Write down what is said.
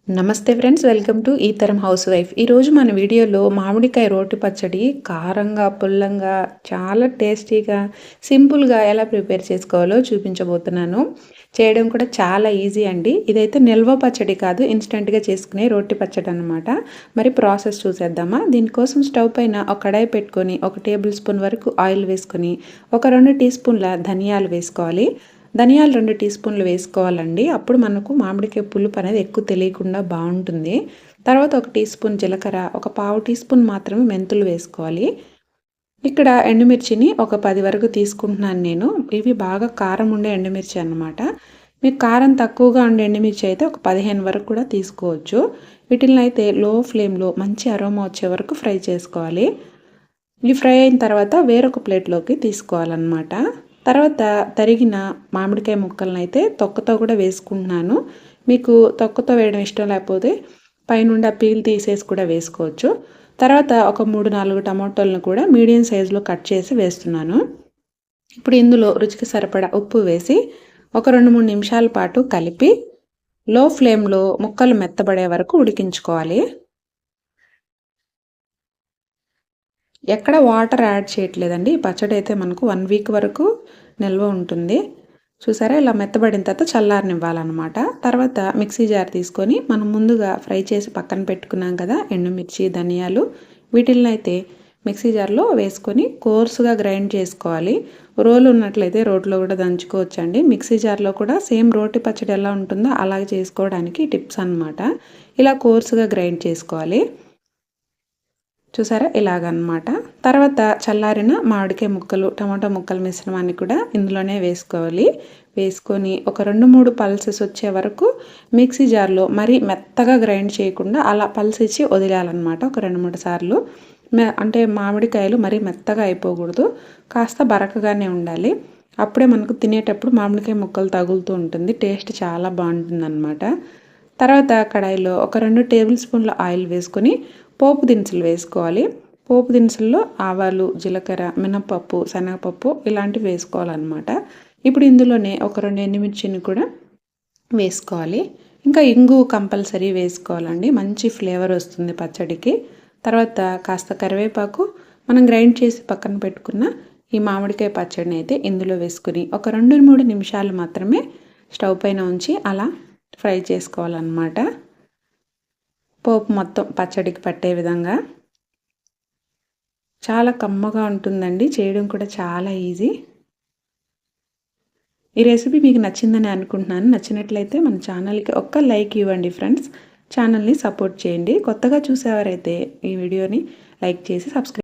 నమస్తే friends, welcome to ఈ తరం హౌస్ వైఫ్. ఈరోజు మన వీడియోలో మామిడికాయ రోటి పచ్చడి కారంగా, పుల్లంగా, చాలా టేస్టీగా, సింపుల్గా ఎలా ప్రిపేర్ చేసుకోవాలో చూపించబోతున్నాను. చేయడం కూడా చాలా ఈజీ అండి. ఇదైతే నిల్వ పచ్చడి కాదు, ఇన్స్టెంట్గా చేసుకునే రోటి పచ్చడి అనమాట. మరి ప్రాసెస్ చూసేద్దామా? దీనికోసం స్టవ్ పైన ఒక కడాయి పెట్టుకొని 1 టేబుల్ స్పూన్ వరకు ఆయిల్ వేసుకొని ఒక 2 టీ స్పూన్ల ధనియాలు వేసుకోవాలి. ధనియాలు 2 టీ స్పూన్లు వేసుకోవాలండి. అప్పుడు మనకు మామిడికాయ పులుపు అనేది ఎక్కువ తెలియకుండా బాగుంటుంది. తర్వాత 1 టీ స్పూన్ జీలకర్ర, ఒక పావు టీ స్పూన్ మాత్రమే మెంతులు వేసుకోవాలి. ఇక్కడ ఎండుమిర్చిని ఒక 10 వరకు తీసుకుంటున్నాను నేను. ఇవి బాగా కారం ఉండే ఎండుమిర్చి అన్నమాట. మీకు కారం తక్కువగా ఉండే ఎండుమిర్చి అయితే ఒక 15 వరకు కూడా తీసుకోవచ్చు. వీటిని అయితే లో ఫ్లేమ్లో మంచి అరోమా వచ్చే వరకు ఫ్రై చేసుకోవాలి. ఇవి ఫ్రై అయిన తర్వాత వేరొక ప్లేట్లోకి తీసుకోవాలన్నమాట. తర్వాత తరిగిన మామిడికాయ ముక్కలను అయితే తొక్కతో కూడా వేసుకుంటున్నాను. మీకు తొక్కతో వేయడం ఇష్టం లేకపోతే పైనుండి ఆ పీల్ తీసేసి కూడా వేసుకోవచ్చు. తర్వాత ఒక 3-4 టమాటోలను కూడా మీడియం సైజులో కట్ చేసి వేస్తున్నాను. ఇప్పుడు ఇందులో రుచికి సరిపడా ఉప్పు వేసి ఒక 2-3 నిమిషాల పాటు కలిపి లో ఫ్లేమ్లో ముక్కలు మెత్తబడే వరకు ఉడికించుకోవాలి. ఎక్కడ వాటర్ యాడ్ చేయట్లేదండి. ఈ పచ్చడి అయితే మనకు 1 వీక్ వరకు నిల్వ ఉంటుంది. చూసారా, ఇలా మెత్తబడిన తర్వాత చల్లారనివ్వాలన్నమాట. తర్వాత మిక్సీ జార్ తీసుకొని మనం ముందుగా ఫ్రై చేసి పక్కన పెట్టుకున్నాం కదా ఎండుమిర్చి, ధనియాలు, వీటిల్ని అయితే మిక్సీ జార్లో వేసుకొని కోర్సుగా గ్రైండ్ చేసుకోవాలి. రోలు ఉన్నట్లయితే రోట్లో కూడా దంచుకోవచ్చండి. మిక్సీ జార్లో కూడా సేమ్ రోటి పచ్చడి ఎలా ఉంటుందో అలాగే చేసుకోవడానికి టిప్స్ అన్నమాట. ఇలా కోర్సుగా గ్రైండ్ చేసుకోవాలి. చూసారా, ఇలాగనమాట. తర్వాత చల్లారిన మామిడికాయ ముక్కలు, టమాటా ముక్కల మిశ్రమాన్ని కూడా ఇందులోనే వేసుకోవాలి. వేసుకొని ఒక 2-3 పల్సెస్ వచ్చే వరకు మిక్సీ జార్లో మరీ మెత్తగా గ్రైండ్ చేయకుండా అలా పల్స్ ఇచ్చి వదిలేయాలన్నమాట. ఒక 2-3 సార్లు. అంటే మామిడికాయలు మరీ మెత్తగా అయిపోకూడదు, కాస్త బరకగానే ఉండాలి. అప్పుడే మనకు తినేటప్పుడు మామిడికాయ ముక్కలు తగులుతూ ఉంటుంది, టేస్ట్ చాలా బాగుంటుందన్నమాట. తర్వాత కడాయిలో ఒక 2 టేబుల్ స్పూన్ల ఆయిల్ వేసుకొని పోపు దినుసులు వేసుకోవాలి. పోపు దినుసుల్లో ఆవాలు, జీలకర్ర, మినపప్పు, శనగపప్పు ఇలాంటివి వేసుకోవాలన్నమాట. ఇప్పుడు ఇందులోనే ఒక 2 ఎండుమిర్చిని కూడా వేసుకోవాలి. ఇంకా ఇంగు కంపల్సరీ వేసుకోవాలండి, మంచి ఫ్లేవర్ వస్తుంది పచ్చడికి. తర్వాత కాస్త కరివేపాకు, మనం గ్రైండ్ చేసి పక్కన పెట్టుకున్న ఈ మామిడికాయ పచ్చడిని అయితే ఇందులో వేసుకుని ఒక 2-3 నిమిషాలు మాత్రమే స్టవ్ పైన ఉంచి అలా ఫ్రై చేసుకోవాలన్నమాట. పోపు మొత్తం పచ్చడికి పట్టే విధంగా. చాలా కమ్మగా ఉంటుందండి, చేయడం కూడా చాలా ఈజీ. ఈ రెసిపీ మీకు నచ్చిందని అనుకుంటున్నాను. నచ్చినట్లయితే మన ఛానల్కి ఒక్క లైక్ ఇవ్వండి ఫ్రెండ్స్. ఛానల్ని సపోర్ట్ చేయండి. కొత్తగా చూసేవారైతే ఈ వీడియోని లైక్ చేసి సబ్స్క్రైబ్